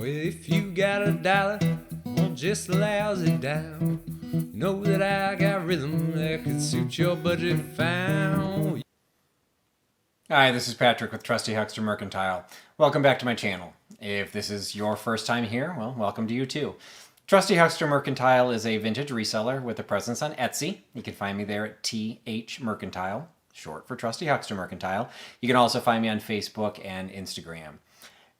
Well, if you got a dollar on just a lousy down, know that I got rhythm that could suit your budget fine. Hi, this is Patrick with Trusty Huckster Mercantile. Welcome back to my channel. If this is your first time here, well, welcome to you too. Trusty Huckster Mercantile is a vintage reseller with a presence on Etsy. You can find me there at THMercantile, short for Trusty Huckster Mercantile. You can also find me on Facebook and Instagram.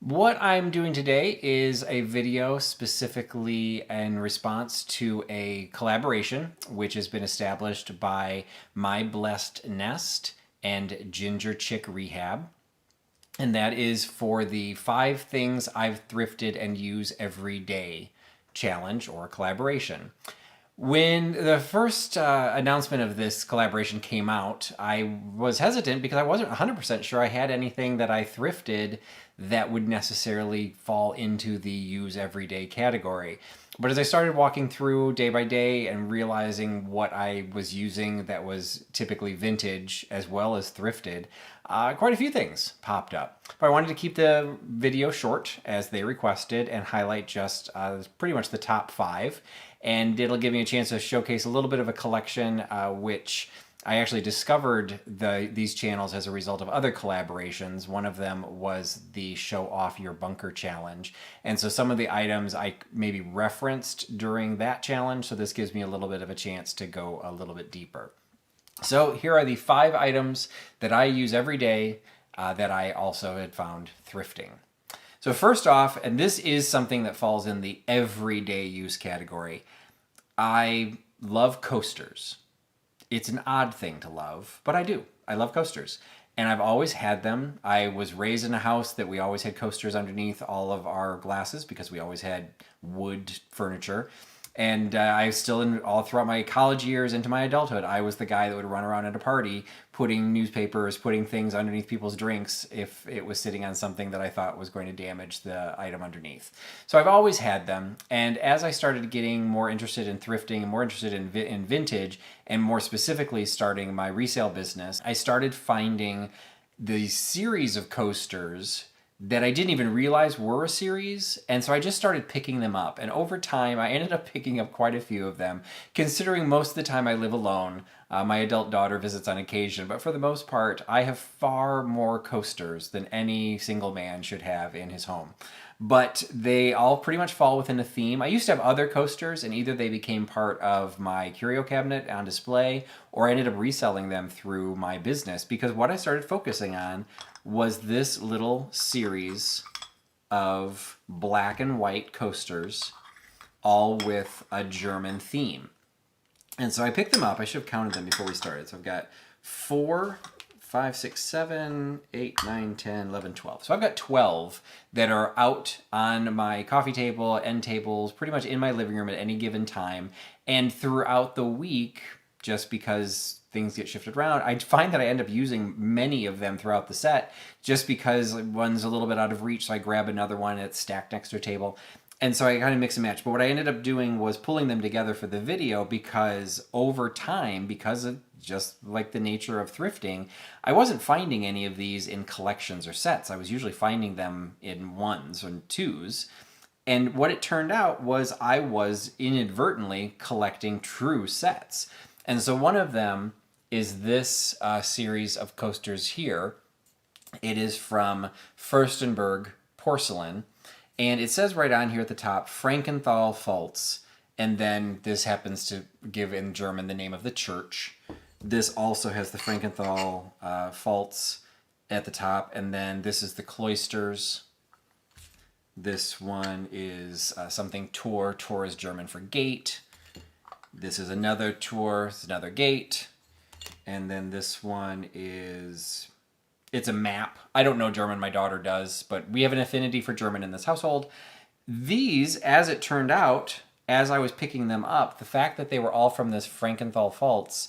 What I'm doing today is a video specifically in response to a collaboration which has been established by My Blessed Nest and GingerChickRehab. And that is for the 5 things I've thrifted and use every day challenge or collaboration. When the first announcement of this collaboration came out, I was hesitant because I wasn't 100% sure I had anything that I thrifted that would necessarily fall into the use everyday category. But as I started walking through day by day and realizing what I was using that was typically vintage as well as thrifted, quite a few things popped up. But I wanted to keep the video short as they requested and highlight just pretty much the top 5. And it'll give me a chance to showcase a little bit of a collection which I actually discovered these channels as a result of other collaborations. One of them was the Show Off Your Bunker Challenge. And so some of the items I maybe referenced during that challenge, so this gives me a little bit of a chance to go a little bit deeper. So here are the 5 items that I use every day that I also had found thrifting. So first off, and this is something that falls in the everyday use category, I love coasters. It's an odd thing to love, but I do. I love coasters. And I've always had them. I was raised in a house that we always had coasters underneath all of our glasses because we always had wood furniture. And I still, all throughout my college years into my adulthood, I was the guy that would run around at a party putting newspapers, putting things underneath people's drinks if it was sitting on something that I thought was going to damage the item underneath. So I've always had them. And as I started getting more interested in thrifting and more interested in vintage, and more specifically starting my resale business, I started finding the series of coasters that I didn't even realize were a series. And so I just started picking them up. And over time, I ended up picking up quite a few of them, considering most of the time I live alone. My adult daughter visits on occasion, but for the most part, I have far more coasters than any single man should have in his home. But they all pretty much fall within a theme. I used to have other coasters, and either they became part of my curio cabinet on display, or I ended up reselling them through my business, because what I started focusing on was this little series of black and white coasters, all with a German theme. And so I picked them up. I should have counted them before we started. So I've got 4, 5, 6, 7, 8, 9, 10, 11, 12. So I've got 12 that are out on my coffee table, end tables, pretty much in my living room at any given time. And throughout the week, just because things get shifted around, I find that I end up using many of them throughout the set just because one's a little bit out of reach, so I grab another one that's stacked next to a table. And so I kind of mix and match. But what I ended up doing was pulling them together for the video because over time, because of just like the nature of thrifting, I wasn't finding any of these in collections or sets. I was usually finding them in 1s and 2s. And what it turned out was I was inadvertently collecting true sets. And so one of them is this series of coasters here. It is from Furstenberg Porcelain. And it says right on here at the top, Frankenthal Falz. And then this happens to give in German the name of the church. This also has the Frankenthal Falz at the top. And then this is the cloisters. This one is something Tor. Tor is German for gate. This is another Tor. It's another gate. And then this one is... it's a map. I don't know German, my daughter does, but we have an affinity for German in this household. These, as it turned out, as I was picking them up, the fact that they were all from this Frankenthal Falz,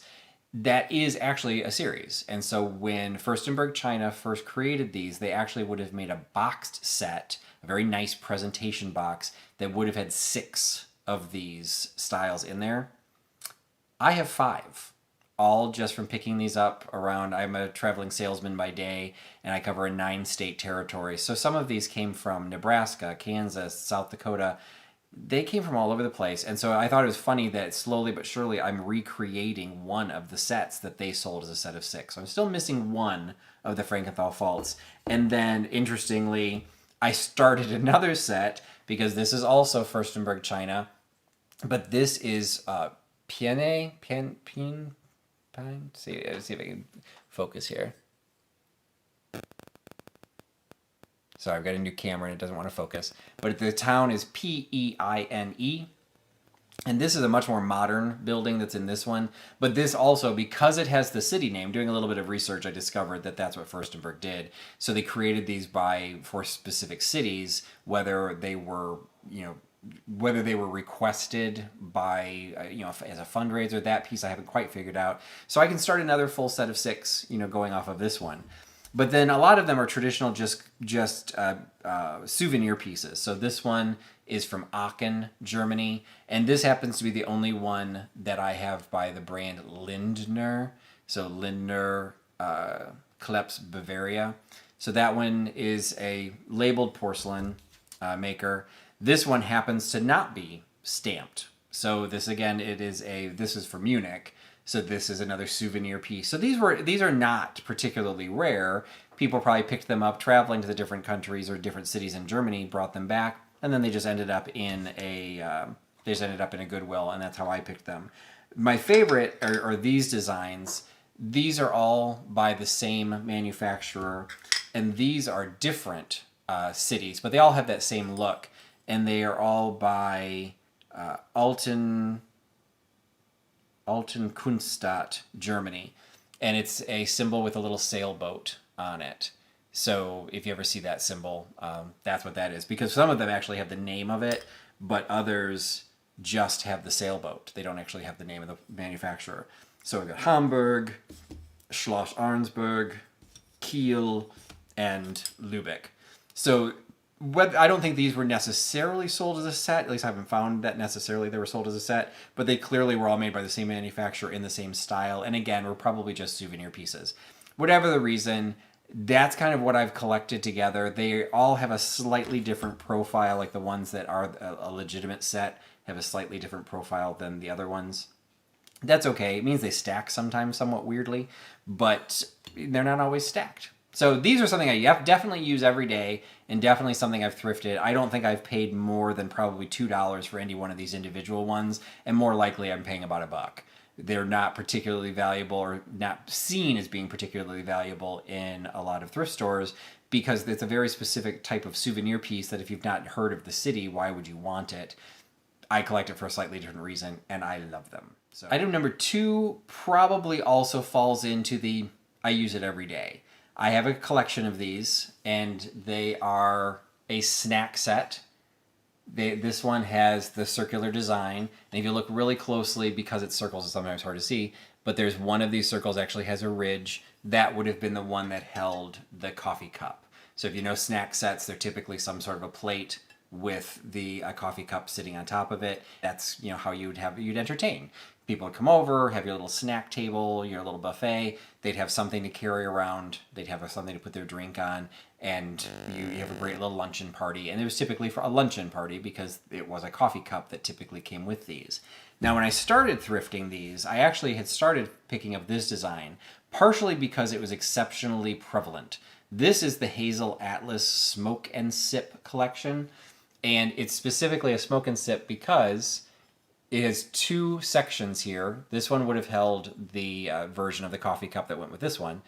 that is actually a series. And so when Furstenberg China first created these, they actually would have made a boxed set, a very nice presentation box, that would have had 6 of these styles in there. I have 5. all just from picking these up around. I'm a traveling salesman by day, and I cover a 9-state territory. So some of these came from Nebraska, Kansas, South Dakota. They came from all over the place. And so I thought it was funny that slowly but surely I'm recreating one of the sets that they sold as a set of 6. So I'm still missing one of the Frankenthaler faults. And then, interestingly, I started another set because this is also Furstenberg China, but this is Pine. See if I can focus here. Sorry, I've got a new camera and it doesn't want to focus. But the town is Peine. And this is a much more modern building that's in this one. But this also, because it has the city name, doing a little bit of research, I discovered that that's what Furstenberg did. So they created these for specific cities, whether they were requested by, as a fundraiser. That piece I haven't quite figured out. So I can start another full set of 6, going off of this one. But then a lot of them are traditional, just souvenir pieces. So this one is from Aachen, Germany, and this happens to be the only one that I have by the brand Lindner. So Lindner Kleps Bavaria. So that one is a labeled porcelain maker. This one happens to not be stamped. So this again, this is from Munich. So this is another souvenir piece. So these are not particularly rare. People probably picked them up traveling to the different countries or different cities in Germany, brought them back, and then they just ended up in a Goodwill, and that's how I picked them. My favorite are these designs. These are all by the same manufacturer, and these are different cities, but they all have that same look, and they are all by Alten Kunststadt, Germany, and it's a symbol with a little sailboat on it. So if you ever see that symbol, that's what that is. Because some of them actually have the name of it, but others just have the sailboat. They don't actually have the name of the manufacturer. So we've got Hamburg, Schloss Arnsberg, Kiel, and Lübeck. So I don't think these were necessarily sold as a set. At least I haven't found that necessarily they were sold as a set. But they clearly were all made by the same manufacturer in the same style. And again, were probably just souvenir pieces. Whatever the reason, that's kind of what I've collected together. They all have a slightly different profile. Like the ones that are a legitimate set have a slightly different profile than the other ones. That's okay. It means they stack sometimes somewhat weirdly, but they're not always stacked. So these are something I definitely use every day, and definitely something I've thrifted. I don't think I've paid more than probably $2 for any one of these individual ones, and more likely I'm paying about $1. They're not particularly valuable, or not seen as being particularly valuable in a lot of thrift stores, because it's a very specific type of souvenir piece that if you've not heard of the city, why would you want it? I collect it for a slightly different reason, and I love them. So item number 2 probably also falls into the I use it every day. I have a collection of these, and they are a snack set. This one has the circular design, and if you look really closely, because it's circles, it's sometimes hard to see, but there's one of these circles actually has a ridge. That would have been the one that held the coffee cup. So if you know snack sets, they're typically some sort of a plate with the coffee cup sitting on top of it. That's how you'd entertain. People would come over, have your little snack table, your little buffet. They'd have something to carry around. They'd have something to put their drink on, and you have a great little luncheon party. And it was typically for a luncheon party because it was a coffee cup that typically came with these. Now, when I started thrifting these, I actually had started picking up this design, partially because it was exceptionally prevalent. This is the Hazel Atlas Smoke and Sip collection, and it's specifically a smoke and sip because it has 2 sections here. This one would have held the version of the coffee cup that went with this one.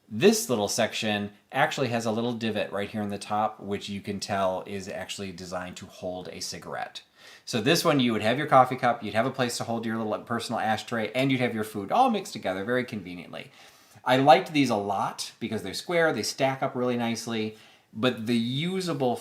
This little section actually has a little divot right here in the top, which you can tell is actually designed to hold a cigarette. So this one, you would have your coffee cup, you'd have a place to hold your little personal ashtray, and you'd have your food all mixed together very conveniently. I liked these a lot because they're square, they stack up really nicely, but the usable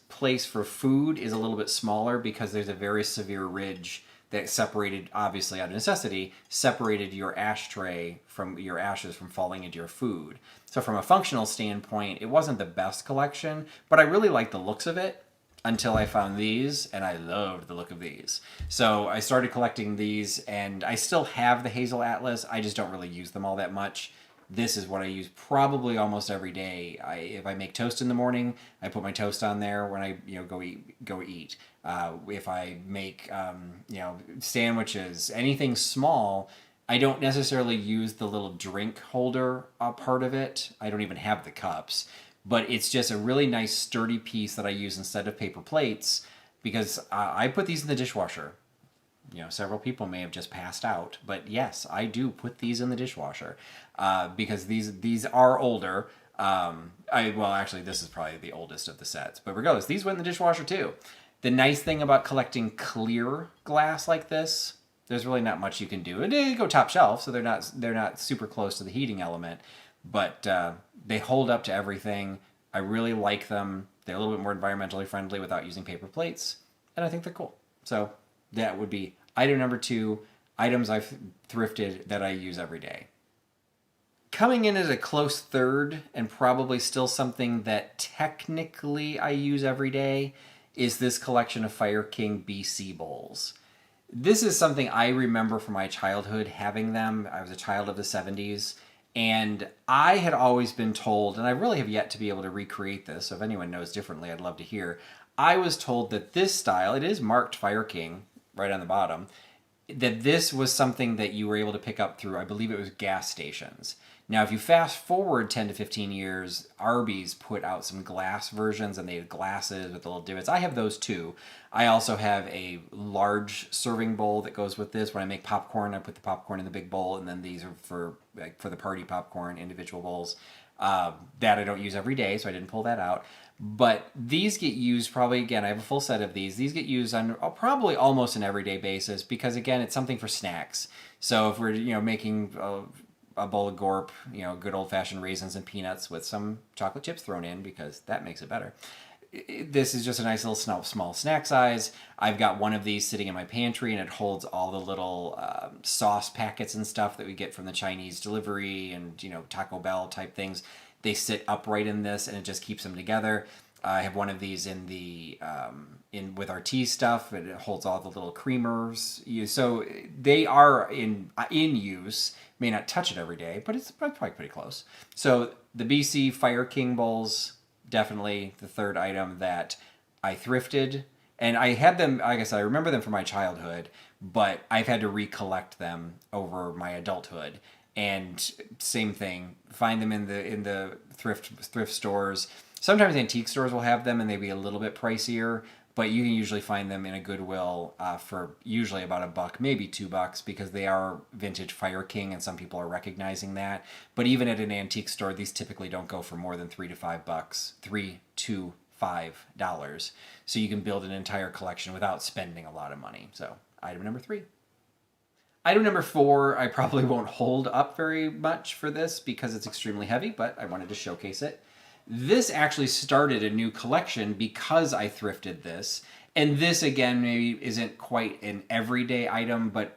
place for food is a little bit smaller because there's a very severe ridge that separated, obviously out of necessity, separated your ashtray from your ashes from falling into your food. So from a functional standpoint, it wasn't the best collection, but I really liked the looks of it. until I found these, and I loved the look of these. So I started collecting these, and I still have the Hazel Atlas. I just don't really use them all that much. This is what I use probably almost every day. If I make toast in the morning, I put my toast on there when I go eat. If I make sandwiches, anything small, I don't necessarily use the little drink holder part of it. I don't even have the cups, but it's just a really nice sturdy piece that I use instead of paper plates, because I put these in the dishwasher. Several people may have just passed out, but yes, I do put these in the dishwasher because these are older. Actually, this is probably the oldest of the sets, but regardless, these went in the dishwasher too. The nice thing about collecting clear glass like this, there's really not much you can do. They go top shelf, so they're not super close to the heating element, but they hold up to everything. I really like them. They're a little bit more environmentally friendly without using paper plates, and I think they're cool. So that would be item number 2, items I've thrifted that I use every day. Coming in as a close third, and probably still something that technically I use every day, is this collection of Fire King BC bowls. This is something I remember from my childhood having them. I was a child of the 70s, and I had always been told, and I really have yet to be able to recreate this, so if anyone knows differently, I'd love to hear. I was told that this style, it is marked Fire King right on the bottom, that this was something that you were able to pick up through, I believe it was gas stations. Now, if you fast forward 10 to 15 years, Arby's put out some glass versions, and they had glasses with the little divots. I have those too. I also have a large serving bowl that goes with this. When I make popcorn, I put the popcorn in the big bowl, and then these are for the party popcorn, individual bowls. That I don't use every day, so I didn't pull that out. But these get used probably, again, I have a full set of these. These get used on probably almost an everyday basis because, again, it's something for snacks. So if we're, making a bowl of Gorp, good old-fashioned raisins and peanuts with some chocolate chips thrown in, because that makes it better. This is just a nice little small snack size. I've got one of these sitting in my pantry, and it holds all the little sauce packets and stuff that we get from the Chinese delivery and, Taco Bell type things. They sit upright in this, and it just keeps them together. I have one of these in the with our tea stuff. It holds all the little creamers. So they are in use. May not touch it every day, but it's probably pretty close. So the BC Fire King bowls, definitely the third item that I thrifted. And I had them, like I said, I remember them from my childhood, but I've had to recollect them over my adulthood. And same thing, find them in the thrift stores. Sometimes antique stores will have them, and they'll be a little bit pricier, but you can usually find them in a Goodwill for usually about $1, maybe $2, because they are vintage Fire King, and some people are recognizing that. But even at an antique store, these typically don't go for more than $3 to $5, $3 to $5. So you can build an entire collection without spending a lot of money. So item number 3. Item number 4, I probably won't hold up very much for this because it's extremely heavy, but I wanted to showcase it. This actually started a new collection because I thrifted this. And this, again, maybe isn't quite an everyday item, but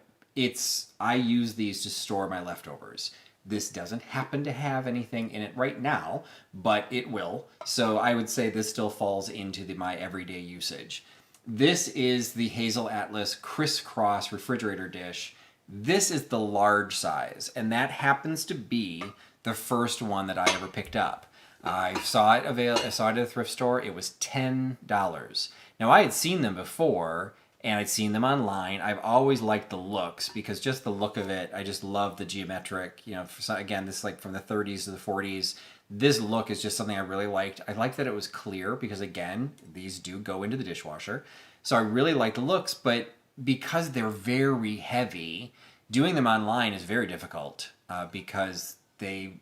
I use these to store my leftovers. This doesn't happen to have anything in it right now, but it will. So I would say this still falls into my everyday usage. This is the Hazel Atlas crisscross refrigerator dish. This is the large size, and that happens to be the first one that I ever picked up. I saw it at a thrift store. It was $10. Now, I had seen them before, and I'd seen them online. I've always liked the looks, because just the look of it, I just love the geometric, again, this is like from the 30s to the 40s. This look is just something I really liked. I liked that it was clear, because again, these do go into the dishwasher. So I really like the looks, but because they're very heavy, doing them online is very difficult because they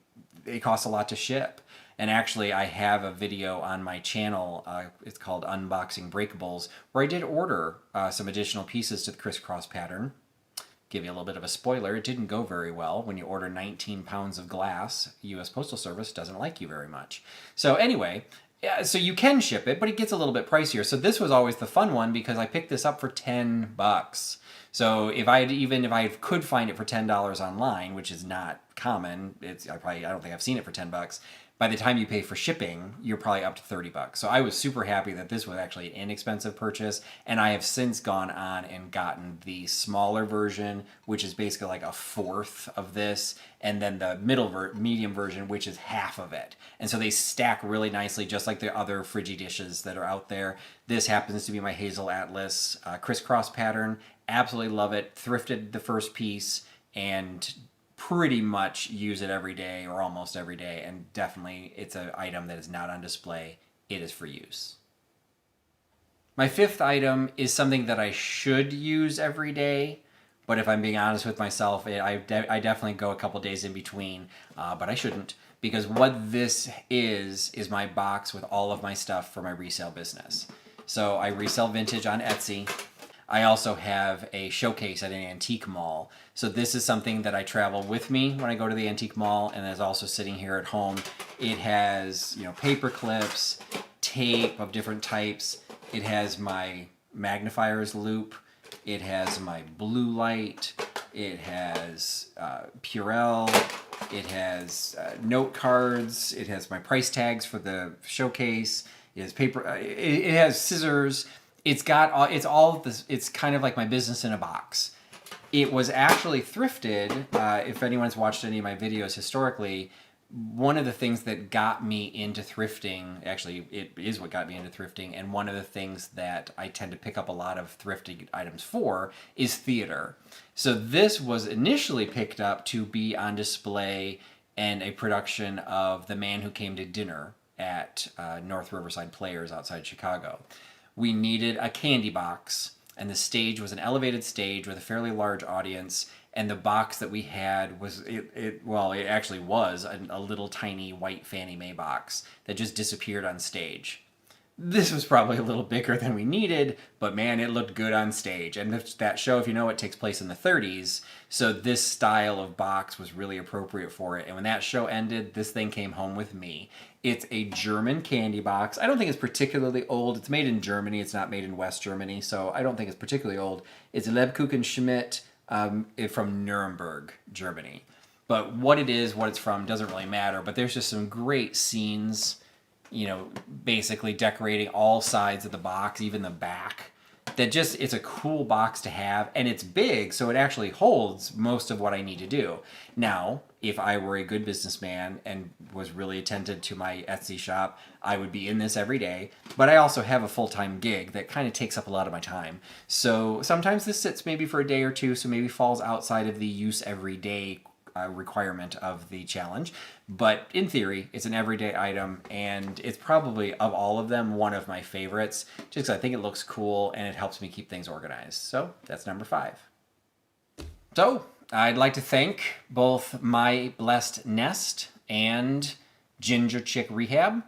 cost a lot to ship. And actually, I have a video on my channel, it's called Unboxing Breakables, where I did order some additional pieces to the crisscross pattern. Give you a little bit of a spoiler, it didn't go very well. When you order 19 pounds of glass, U.S. Postal Service doesn't like you very much. So anyway, so you can ship it, but it gets a little bit pricier. So this was always the fun one, because I picked this up for $10. So if I could find it for $10 online, which is not common, I don't think I've seen it for $10. by the time you pay for shipping, you're probably up to $30. So I was super happy that this was actually an inexpensive purchase. And I have since gone on and gotten the smaller version, which is basically like a fourth of this. And then the medium version, which is half of it. And so they stack really nicely, just like the other Frigidishes that are out there. This happens to be my Hazel Atlas crisscross pattern. Absolutely love it. Thrifted the first piece and pretty much use it every day or almost every day, and definitely it's an item that is not on display. It is for use. My fifth item is something that I should use every day, but if I'm being honest with myself, I definitely go a couple days in between, but I shouldn't, because what this is my box with all of my stuff for my resale business. So I resell vintage on Etsy. I also have a showcase at an antique mall. So this is something that I travel with me when I go to the antique mall, and is also sitting here at home. It has, paper clips, tape of different types. It has my magnifiers loop. It has my blue light. It has Purell. It has note cards. It has my price tags for the showcase. It has paper. It has scissors. It's all of this. It's kind of like my business in a box. It was actually thrifted. If anyone's watched any of my videos historically, one of the things that got me into thrifting, actually it is what got me into thrifting, and one of the things that I tend to pick up a lot of thrifted items for is theater. So this was initially picked up to be on display in a production of The Man Who Came to Dinner at North Riverside Players outside Chicago. We needed a candy box, and the stage was an elevated stage with a fairly large audience, and the box that we had was, it actually was a little tiny white Fannie Mae box that just disappeared on stage. This was probably a little bigger than we needed, but man, it looked good on stage. And that show, if you know it, takes place in the 30s, so this style of box was really appropriate for it. And when that show ended, this thing came home with me. It's a German candy box. I don't think it's particularly old. It's made in Germany. It's not made in West Germany, so I don't think it's particularly old. It's Lebkuchen Schmidt from Nuremberg, Germany. But what it is, what it's from, doesn't really matter. But there's just some great scenes, basically decorating all sides of the box, even the back. It's a cool box to have, and it's big, so it actually holds most of what I need to do. Now, if I were a good businessman and was really attentive to my Etsy shop, I would be in this every day, but I also have a full-time gig that kind of takes up a lot of my time. So sometimes this sits maybe for a day or two, so maybe falls outside of the use every day requirement of the challenge. But in theory, it's an everyday item, and it's probably, of all of them, one of my favorites, just because I think it looks cool and it helps me keep things organized. So that's number 5. So I'd like to thank both My Blessed Nest and GingerChickRehab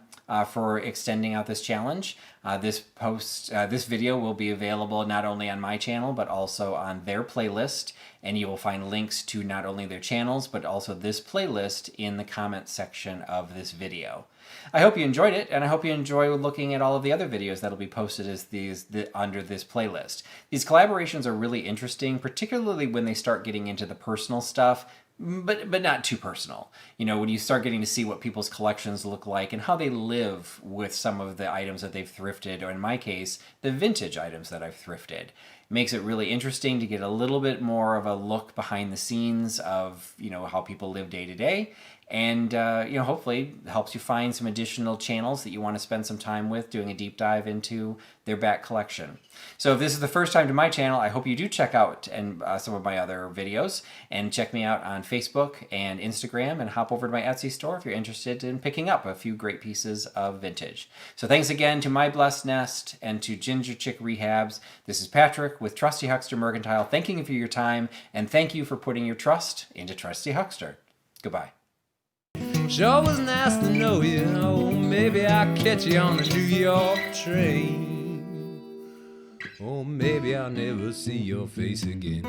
for extending out this challenge. This video will be available not only on my channel, but also on their playlist, and you will find links to not only their channels, but also this playlist in the comments section of this video. I hope you enjoyed it, and I hope you enjoy looking at all of the other videos that'll be posted as under this playlist. These collaborations are really interesting, particularly when they start getting into the personal stuff, but not too personal. When you start getting to see what people's collections look like and how they live with some of the items that they've thrifted, or in my case, the vintage items that I've thrifted. It makes it really interesting to get a little bit more of a look behind the scenes of, how people live day to day. And, hopefully helps you find some additional channels that you want to spend some time with doing a deep dive into their back collection. So if this is the first time to my channel, I hope you do check out some of my other videos, and check me out on Facebook and Instagram, and hop over to my Etsy store if you're interested in picking up a few great pieces of vintage. So thanks again to My Blessed Nest and to GingerChickRehabs. This is Patrick with Trusty Huckster Mercantile, thanking you for your time, and thank you for putting your trust into Trusty Huckster. Goodbye. Sure was nice to know you. Oh, maybe I'll catch you on the New York train. Or maybe I'll never see your face again.